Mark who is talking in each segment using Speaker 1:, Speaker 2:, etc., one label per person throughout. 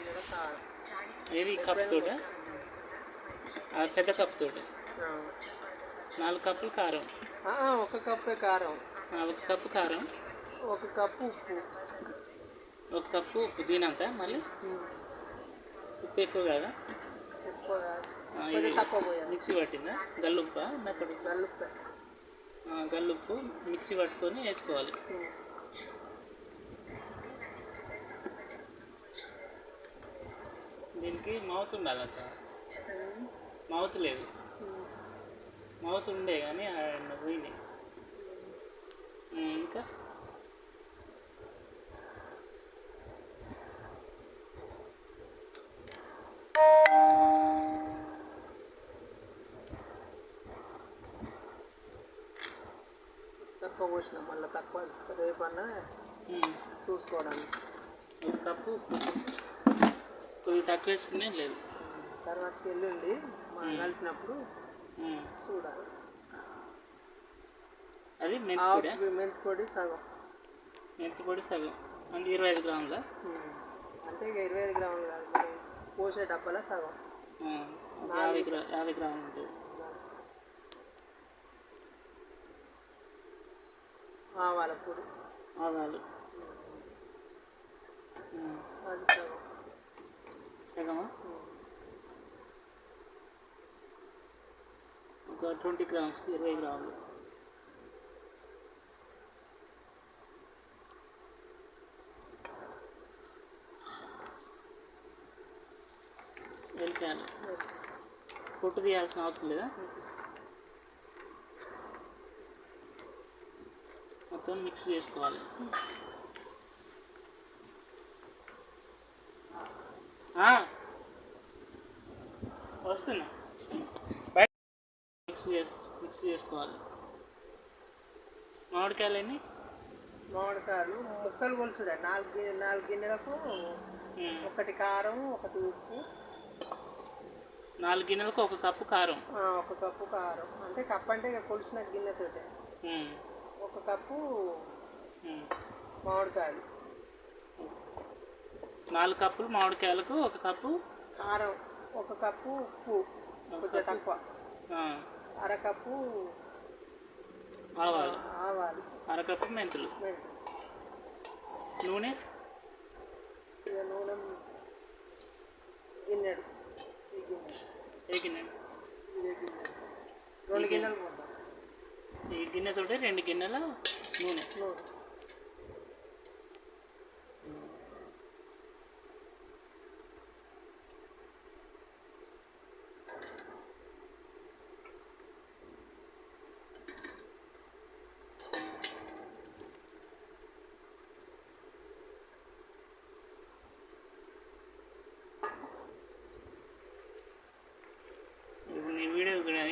Speaker 1: గిన్నెల కారం.
Speaker 2: ఏది కప్ తోట పెద్ద కప్ తోట 4 కప్పులు కారం.
Speaker 1: 1 కప్పే కారం.
Speaker 2: 1 కప్పు కారం.
Speaker 1: 1 కప్పు ఉప్పు.
Speaker 2: 1 కప్పు ఉప్పు. దీనంతా మళ్ళీ ఉప్పు ఎక్కువ కదా?
Speaker 1: ఎక్కువ కాదు,
Speaker 2: ఇది
Speaker 1: తక్కువ పోయాలి.
Speaker 2: మిక్సీ పట్టిందా? గల్లుప్పా మెత్తడు?
Speaker 1: గల్లుప్పే.
Speaker 2: గల్లుప్పు మిక్సీ పట్టుకొని వేసుకోవాలి. దీనికి మౌత్ ఉండాలంట. మౌత్ లేదు. మౌత్ ఉండే కానీ పోయినాయి. ఇంకా
Speaker 1: తక్కువ పోసిన మళ్ళీ తక్కువ రేపన్నా చూసుకోవడానికి.
Speaker 2: 1 కప్పు కొద్దిగా తక్కువ వేసుకునే లేదు.
Speaker 1: తర్వాతకి వెళ్ళండి మనం కలిపినప్పుడు చూడాలి.
Speaker 2: అది మెంతిపొడి.
Speaker 1: మెంతిపొడి సగం.
Speaker 2: మెంతిపొడి సగం అంటే 25 గ్రాముల.
Speaker 1: అంటే ఇక 25 గ్రాములు కాదు, మనం పోసే డబ్బాలో సగం
Speaker 2: 50 గ్రాములు ఉంటుంది.
Speaker 1: ఆవాల పొడి.
Speaker 2: ఆవాలు
Speaker 1: అది సగం.
Speaker 2: సగమా? ఒక 20 గ్రామ్స్ 20 గ్రాములు. వెళ్ళిపోయాను. పొట్టు తీయాల్సిన అవసరం లేదా? మొత్తం మిక్స్ చేసుకోవాలి. వస్తున్నా బయట మిక్స్ చేసుకోవాలి. మామిడికాయలు ఎన్ని?
Speaker 1: మామిడికాయలు ముక్కలు కొలుచుడే 4 గిన్నెలకు 1 కారం 1 ఉప్పు.
Speaker 2: 4 గిన్నెలకు 1 కప్పు కారం.
Speaker 1: 1 కప్పు కారం అంటే కప్పు అంటే ఇక కొలిసిన గిన్నెతోటే. 1 కప్పు మామిడికాయలు.
Speaker 2: 4 కప్పులు మామిడికాయలకు 1 కప్పు
Speaker 1: కారం. 1 కప్పు ఉప్పు కొంచెం తక్కువ. 1/2 కప్పు
Speaker 2: ఆవాలు. 1/2 కప్పు మెంతులు. నూనె
Speaker 1: నూనె గిన్నెడు.
Speaker 2: ఏ గిన్నె?
Speaker 1: 2 గిన్నెలు పోద్దాం.
Speaker 2: ఈ గిన్నెతోటి 2 గిన్నెల నూనె.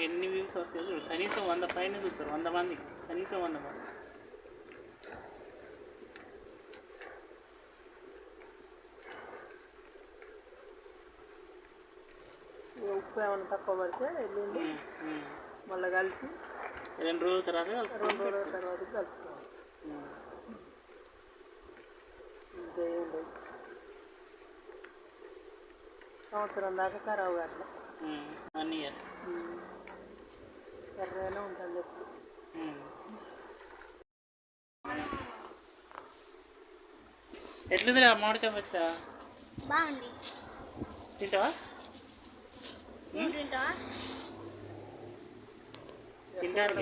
Speaker 2: ఎన్ని వ్యూస్ వస్తాయో చూడు. కనీసం 100 పైన చూస్తారు. 100 మంది, కనీసం 100 మంది.
Speaker 1: ఉప్పు ఏమైనా తక్కువ పడితే వెళ్ళింది మళ్ళీ కలిపి
Speaker 2: 2 రోజుల తర్వాత
Speaker 1: 2 రోజుల తర్వాత కలుపుకోవాలి. ఇంతే ఉండదు. సంవత్సరం దాకా ఖరాబ్ కాదు.
Speaker 2: 1 ఇయర్
Speaker 1: ఎర్రగానే ఉంటుంది ఎప్పుడు.
Speaker 2: ఎట్లుందిరా మామిడికాయ పచ్చా?
Speaker 3: బాగుంది.
Speaker 2: తింటావా?
Speaker 3: తింటావా?
Speaker 2: తింటాను.